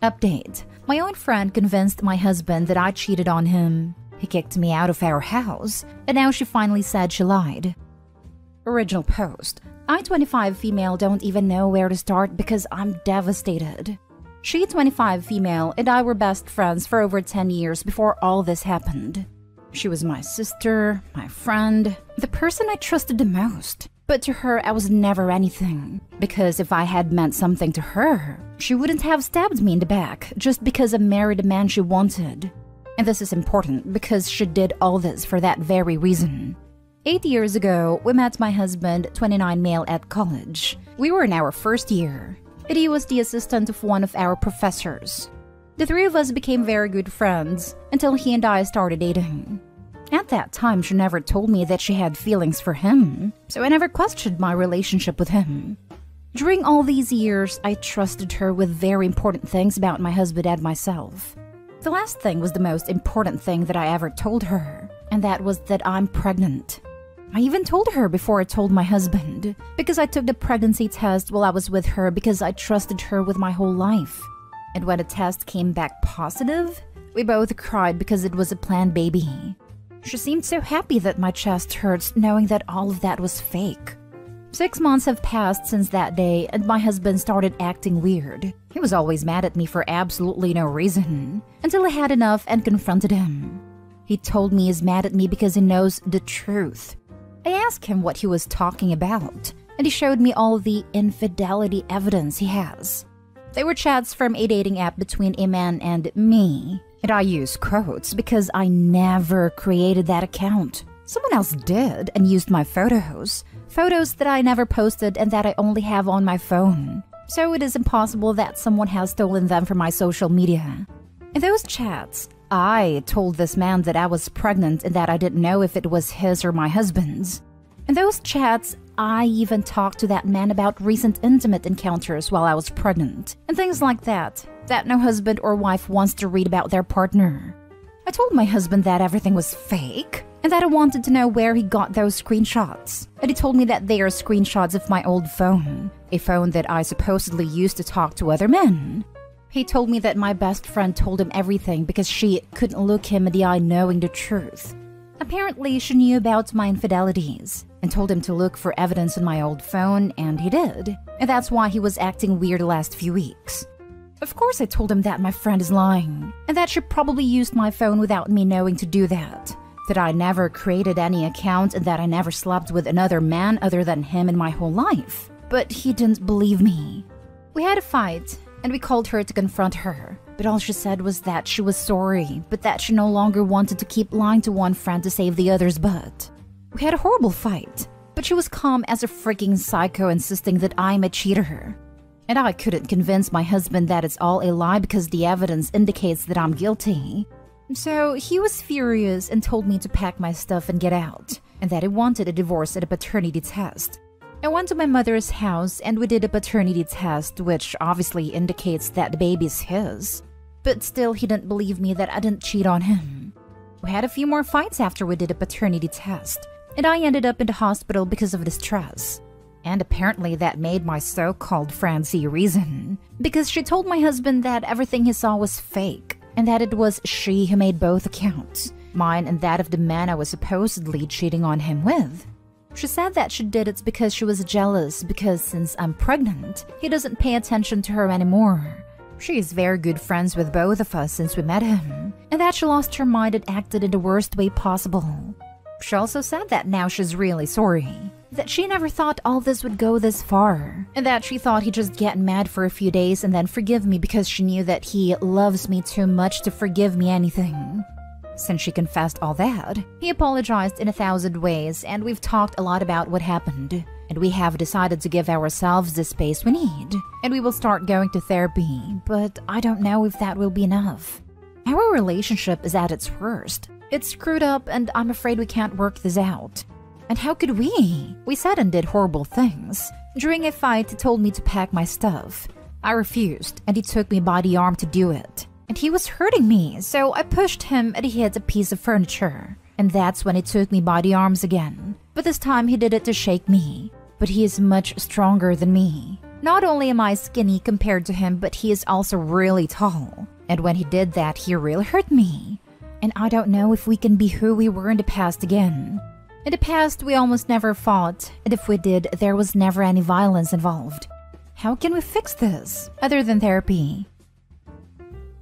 Update. My own friend convinced my husband that I cheated on him. He kicked me out of our house, and now she finally said she lied. Original post. I, 25 female, don't even know where to start because I'm devastated. She, 25 female, and I were best friends for over 10 years before all this happened. She was my sister, my friend, the person I trusted the most. But to her, I was never anything. Because if I had meant something to her, she wouldn't have stabbed me in the back just because I married a man she wanted. And this is important because she did all this for that very reason. 8 years ago, we met my husband, 29 male, at college. We were in our first year, and he was the assistant of one of our professors. The three of us became very good friends until he and I started dating. At that time, she never told me that she had feelings for him, so I never questioned my relationship with him. During all these years, I trusted her with very important things about my husband and myself. The last thing was the most important thing that I ever told her, and that was that I'm pregnant. I even told her before I told my husband, because I took the pregnancy test while I was with her because I trusted her with my whole life. And when the test came back positive, we both cried because it was a planned baby. She seemed so happy that my chest hurts knowing that all of that was fake. 6 months have passed since that day, and my husband started acting weird. He was always mad at me for absolutely no reason, until I had enough and confronted him. He told me he's mad at me because he knows the truth. I asked him what he was talking about, and he showed me all the infidelity evidence he has. They were chats from a dating app between a man and me, and I use quotes because I never created that account. Someone else did and used my photos that I never posted and that I only have on my phone. So it is impossible that someone has stolen them from my social media. In those chats, I told this man that I was pregnant and that I didn't know if it was his or my husband's. In those chats, I even talked to that man about recent intimate encounters while I was pregnant, and things like that no husband or wife wants to read about their partner. I told my husband that everything was fake, and that I wanted to know where he got those screenshots. And he told me that they are screenshots of my old phone, a phone that I supposedly used to talk to other men. He told me that my best friend told him everything because she couldn't look him in the eye knowing the truth. Apparently, she knew about my infidelities and told him to look for evidence on my old phone, and he did. And that's why he was acting weird the last few weeks. Of course, I told him that my friend is lying, and that she probably used my phone without me knowing to do that I never created any account, and that I never slept with another man other than him in my whole life. But he didn't believe me. We had a fight, and we called her to confront her, but all she said was that she was sorry, but that she no longer wanted to keep lying to one friend to save the other's butt. We had a horrible fight, but she was calm as a freaking psycho, insisting that I'm a cheater. And I couldn't convince my husband that it's all a lie because the evidence indicates that I'm guilty. So he was furious and told me to pack my stuff and get out, and that he wanted a divorce and a paternity test. I went to my mother's house and we did a paternity test, which obviously indicates that the baby's his. But still, he didn't believe me that I didn't cheat on him. We had a few more fights after we did a paternity test, and I ended up in the hospital because of the stress. And apparently that made my so-called friend see reason, because she told my husband that everything he saw was fake, and that it was she who made both accounts, mine and that of the man I was supposedly cheating on him with. She said that she did it because she was jealous because since I'm pregnant, he doesn't pay attention to her anymore. She is very good friends with both of us since we met him, and that she lost her mind and acted in the worst way possible. She also said that now she's really sorry, that she never thought all this would go this far, and that she thought he'd just get mad for a few days and then forgive me because she knew that he loves me too much to forgive me anything. Since she confessed all that, he apologized in 1,000 ways, and we've talked a lot about what happened, and we have decided to give ourselves the space we need, and we will start going to therapy, but I don't know if that will be enough. Our relationship is at its worst. It's screwed up, and I'm afraid we can't work this out. And how could we? We said and did horrible things. During a fight, he told me to pack my stuff. I refused, and he took me by the arm to do it. And he was hurting me, so I pushed him and he hit a piece of furniture. And that's when he took me by the arms again. But this time he did it to shake me. But he is much stronger than me. Not only am I skinny compared to him, but he is also really tall. And when he did that, he really hurt me. And I don't know if we can be who we were in the past again. In the past, we almost never fought, and if we did, there was never any violence involved. How can we fix this, other than therapy?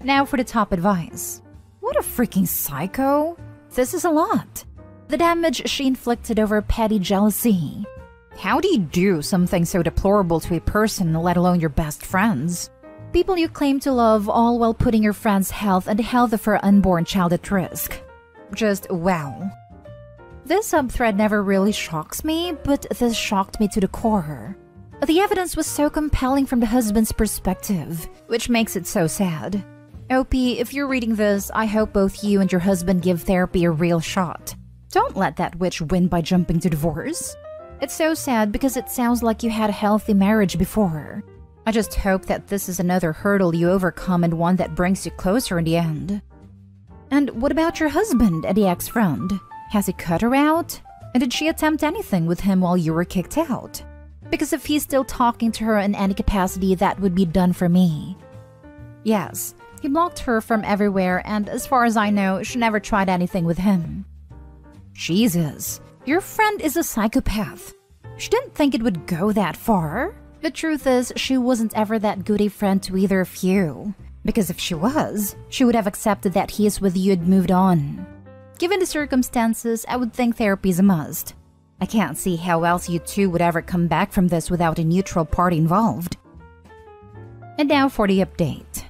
Now for the top advice. What a freaking psycho! This is a lot. The damage she inflicted over petty jealousy. How do you do something so deplorable to a person, let alone your best friends? People you claim to love, all while putting your friend's health and the health of her unborn child at risk. Just wow. This subthread never really shocks me, but this shocked me to the core. The evidence was so compelling from the husband's perspective, which makes it so sad. OP, if you're reading this, I hope both you and your husband give therapy a real shot. Don't let that witch win by jumping to divorce. It's so sad because it sounds like you had a healthy marriage before. I just hope that this is another hurdle you overcome and one that brings you closer in the end. And what about your husband and the ex-friend? Has he cut her out? And did she attempt anything with him while you were kicked out? Because if he's still talking to her in any capacity, that would be done for me. Yes, he blocked her from everywhere, and as far as I know, she never tried anything with him. Jesus, your friend is a psychopath. She didn't think it would go that far. The truth is, she wasn't ever that good a friend to either of you. Because if she was, she would have accepted that he is with you and moved on. Given the circumstances, I would think therapy is a must. I can't see how else you two would ever come back from this without a neutral party involved. And now for the update.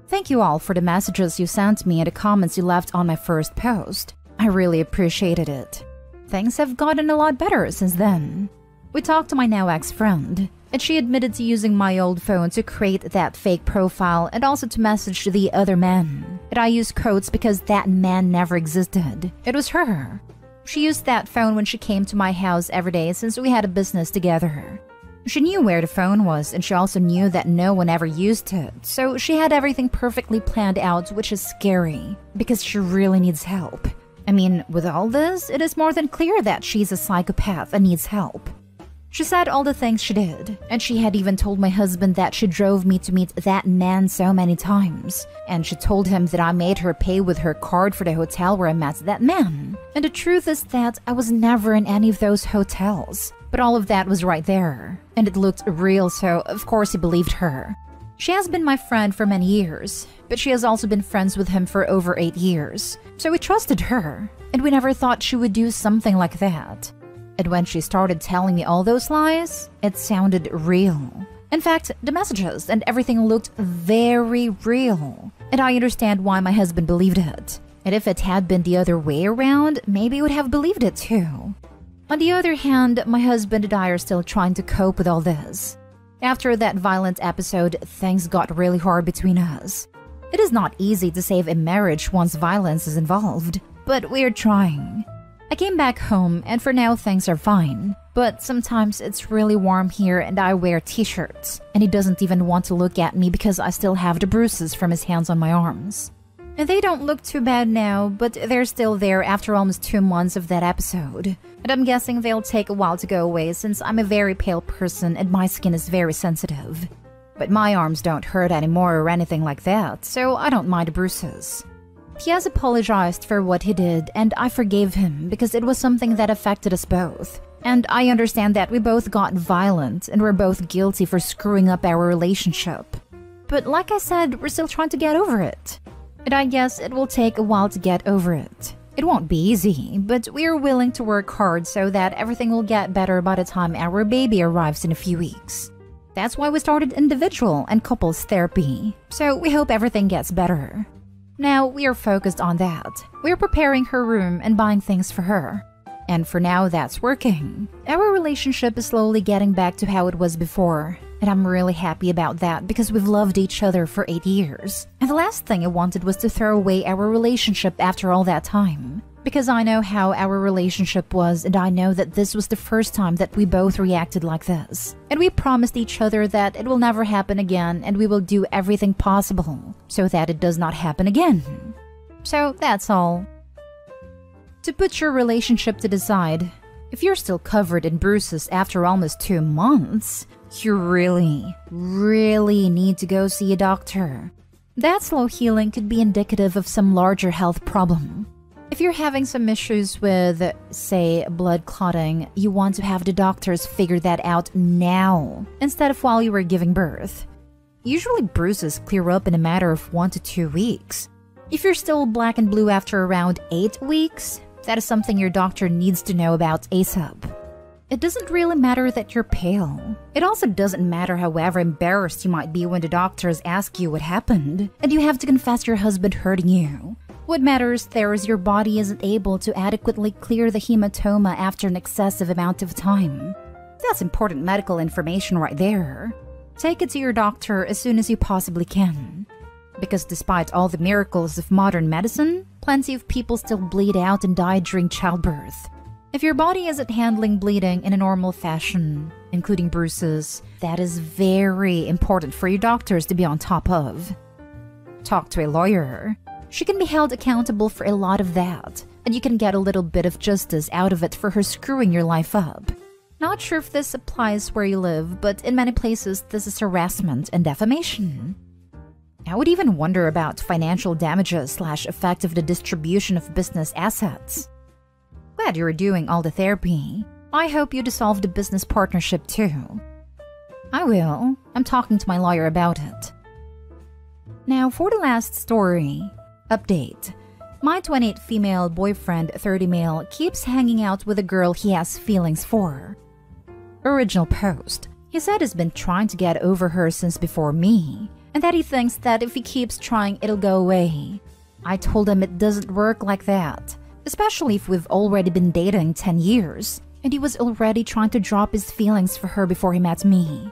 Thank you all for the messages you sent me and the comments you left on my first post. I really appreciated it. Things have gotten a lot better since then. We talked to my now ex-friend, and she admitted to using my old phone to create that fake profile and also to message the other man. And I used quotes because that man never existed. It was her. She used that phone when she came to my house every day since we had a business together. She knew where the phone was, and she also knew that no one ever used it, so she had everything perfectly planned out, which is scary, because she really needs help. I mean, with all this, it is more than clear that she's a psychopath and needs help. She said all the things she did, and she had even told my husband that she drove me to meet that man so many times, and she told him that I made her pay with her card for the hotel where I met that man. And the truth is that I was never in any of those hotels, but all of that was right there, and it looked real, so of course he believed her. She has been my friend for many years, but she has also been friends with him for over 8 years, so we trusted her, and we never thought she would do something like that. And when she started telling me all those lies, it sounded real. In fact, the messages and everything looked very real. And I understand why my husband believed it. And if it had been the other way around, maybe he would have believed it too. On the other hand, my husband and I are still trying to cope with all this. After that violent episode, things got really hard between us. It is not easy to save a marriage once violence is involved, but we're trying. I came back home, and for now things are fine. But sometimes it's really warm here and I wear t-shirts, and he doesn't even want to look at me because I still have the bruises from his hands on my arms. And they don't look too bad now, but they're still there after almost 2 months of that episode. And I'm guessing they'll take a while to go away since I'm a very pale person and my skin is very sensitive. But my arms don't hurt anymore or anything like that, so I don't mind the bruises. He has apologized for what he did, and I forgave him because it was something that affected us both. And I understand that we both got violent and we're both guilty for screwing up our relationship. But like I said, we're still trying to get over it. And I guess it will take a while to get over it. It won't be easy, but we're willing to work hard so that everything will get better by the time our baby arrives in a few weeks. That's why we started individual and couples therapy, so we hope everything gets better. Now, we are focused on that. We're preparing her room and buying things for her. And for now, that's working. Our relationship is slowly getting back to how it was before. And I'm really happy about that because we've loved each other for 8 years. And the last thing I wanted was to throw away our relationship after all that time. Because I know how our relationship was, and I know that this was the first time that we both reacted like this. And we promised each other that it will never happen again, and we will do everything possible so that it does not happen again. So that's all. To put your relationship to the side, If you're still covered in bruises after almost 2 months, you really need to go see a doctor. That slow healing could be indicative of some larger health problem. If you're having some issues with, say, blood clotting, you want to have the doctors figure that out now, instead of while you were giving birth. Usually bruises clear up in a matter of 1 to 2 weeks. If you're still black and blue after around 8 weeks, that is something your doctor needs to know about ASAP. It doesn't really matter that you're pale. It also doesn't matter however embarrassed you might be when the doctors ask you what happened, and you have to confess your husband hurting you. What matters there is your body isn't able to adequately clear the hematoma after an excessive amount of time. That's important medical information right there. Take it to your doctor as soon as you possibly can. Because despite all the miracles of modern medicine, plenty of people still bleed out and die during childbirth. If your body isn't handling bleeding in a normal fashion, including bruises, that is very important for your doctors to be on top of. Talk to a lawyer. She can be held accountable for a lot of that, and you can get a little bit of justice out of it for her screwing your life up. Not sure if this applies where you live, but in many places this is harassment and defamation. I would even wonder about financial damages / effect of the distribution of business assets. Glad you're doing all the therapy. I hope you dissolve the business partnership too. I will. I'm talking to my lawyer about it. Now for the last story. Update. My 28 female boyfriend, 30 male, keeps hanging out with a girl he has feelings for. Original post. He said he's been trying to get over her since before me, and that he thinks that if he keeps trying, it'll go away. I told him it doesn't work like that, especially if we've already been dating 10 years, and he was already trying to drop his feelings for her before he met me.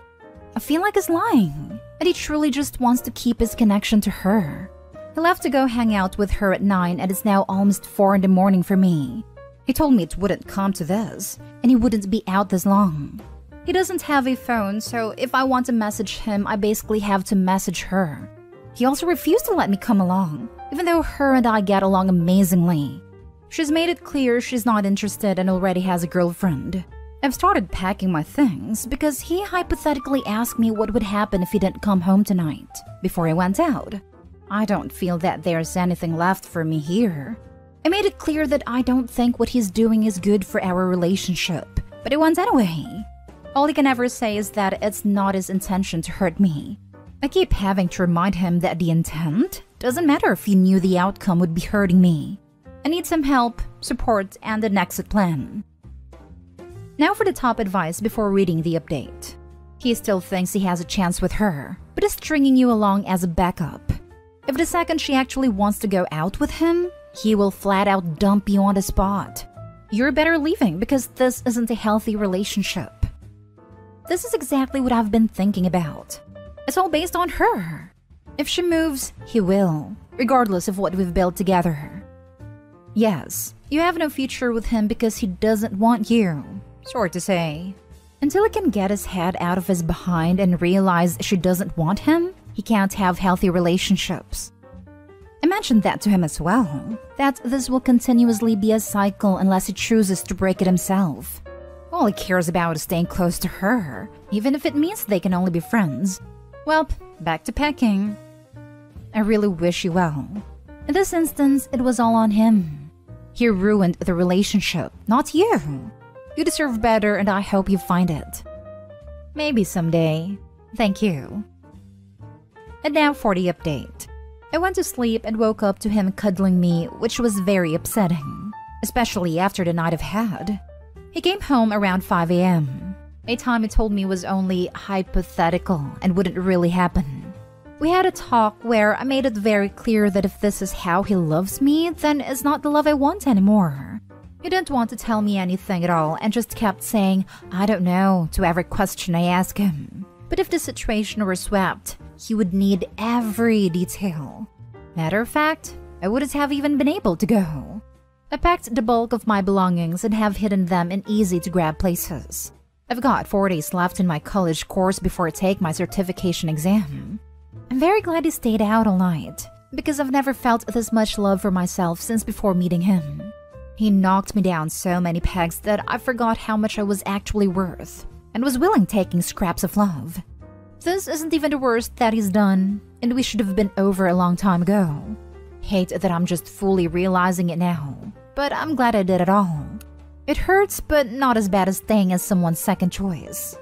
I feel like he's lying, and he truly just wants to keep his connection to her. He left to go hang out with her at 9 and it's now almost 4 in the morning for me. He told me it wouldn't come to this, and he wouldn't be out this long. He doesn't have a phone, so if I want to message him, I basically have to message her. He also refused to let me come along, even though her and I get along amazingly. She's made it clear she's not interested and already has a girlfriend. I've started packing my things because he hypothetically asked me what would happen if he didn't come home tonight, before he went out. I don't feel that there's anything left for me here. I made it clear that I don't think what he's doing is good for our relationship, but he went anyway. All he can ever say is that it's not his intention to hurt me. I keep having to remind him that the intent doesn't matter if he knew the outcome would be hurting me. I need some help, support, and an exit plan. Now for the top advice before reading the update. He still thinks he has a chance with her, but is stringing you along as a backup. If the second she actually wants to go out with him, he will flat out dump you on the spot. You're better leaving because this isn't a healthy relationship. This is exactly what I've been thinking about. It's all based on her. If she moves, he will, regardless of what we've built together. Yes, you have no future with him because he doesn't want you. Sorry to say. Until he can get his head out of his behind and realize she doesn't want him, he can't have healthy relationships. I mentioned that to him as well, that this will continuously be a cycle unless he chooses to break it himself. All he cares about is staying close to her, even if it means they can only be friends. Well, back to packing. I really wish you well. In this instance, it was all on him. He ruined the relationship, not you. You deserve better and I hope you find it. Maybe someday. Thank you. And now for the update. I went to sleep and woke up to him cuddling me, which was very upsetting, especially after the night I've had. He came home around 5 a.m., a time he told me was only hypothetical and wouldn't really happen. We had a talk where I made it very clear that if this is how he loves me, then it's not the love I want anymore. He didn't want to tell me anything at all and just kept saying, I don't know, to every question I asked him. But if the situation were swept, he would need every detail. Matter of fact, I wouldn't have even been able to go. I packed the bulk of my belongings and have hidden them in easy-to-grab places. I've got 4 days left in my college course before I take my certification exam. I'm very glad he stayed out all night, because I've never felt this much love for myself since before meeting him. He knocked me down so many pegs that I forgot how much I was actually worth, and was willing taking scraps of love. This isn't even the worst that he's done, and we should have been over a long time ago. Hate that I'm just fully realizing it now, but I'm glad I did it all. It hurts, but not as bad as staying as someone's second choice.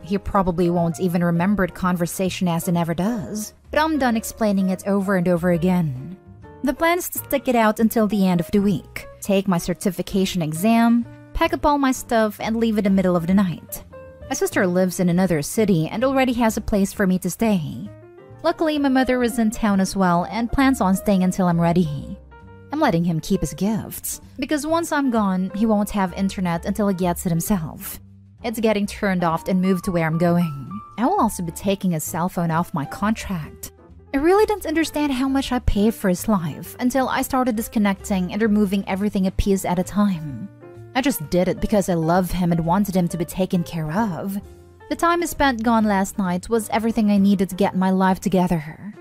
He probably won't even remember the conversation as he never does, but I'm done explaining it over and over again. The plan is to stick it out until the end of the week, take my certification exam, pack up all my stuff, and leave in the middle of the night. My sister lives in another city and already has a place for me to stay. Luckily, my mother is in town as well and plans on staying until I'm ready. I'm letting him keep his gifts, because once I'm gone, he won't have internet until he gets it himself. It's getting turned off and moved to where I'm going. I will also be taking his cell phone off my contract. I really didn't understand how much I paid for his life until I started disconnecting and removing everything a piece at a time. I just did it because I love him and wanted him to be taken care of. The time I spent gone last night was everything I needed to get my life together.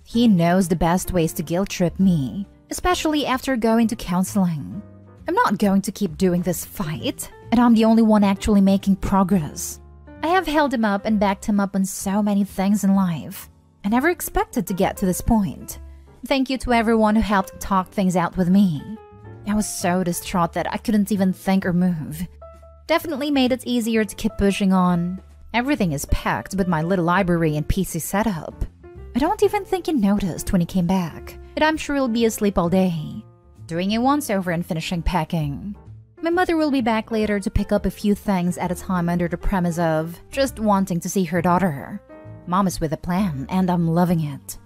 He knows the best ways to guilt trip me, especially after going to counseling. I'm not going to keep doing this fight, and I'm the only one actually making progress. I have held him up and backed him up on so many things in life. I never expected to get to this point. Thank you to everyone who helped talk things out with me. I was so distraught that I couldn't even think or move. Definitely made it easier to keep pushing on. Everything is packed with my little library and PC setup. I don't even think he noticed when he came back, and I'm sure he'll be asleep all day. Doing a once-over and finishing packing. My mother will be back later to pick up a few things at a time under the premise of just wanting to see her daughter. Mom is with a plan, and I'm loving it.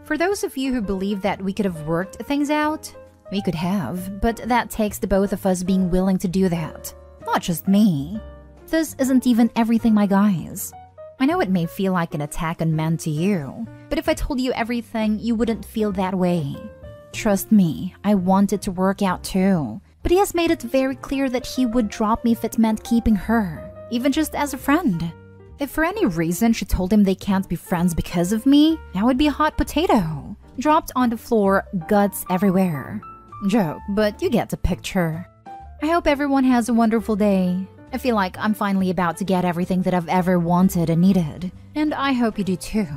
For those of you who believe that we could have worked things out, we could have, but that takes the both of us being willing to do that. Not just me. This isn't even everything, my guys. I know it may feel like an attack on men to you, but if I told you everything, you wouldn't feel that way. Trust me, I want it to work out too. But he has made it very clear that he would drop me if it meant keeping her, even just as a friend. If for any reason she told him they can't be friends because of me, I would be a hot potato. Dropped on the floor, guts everywhere. Joke, but you get the picture. I hope everyone has a wonderful day. I feel like I'm finally about to get everything that I've ever wanted and needed. And I hope you do too.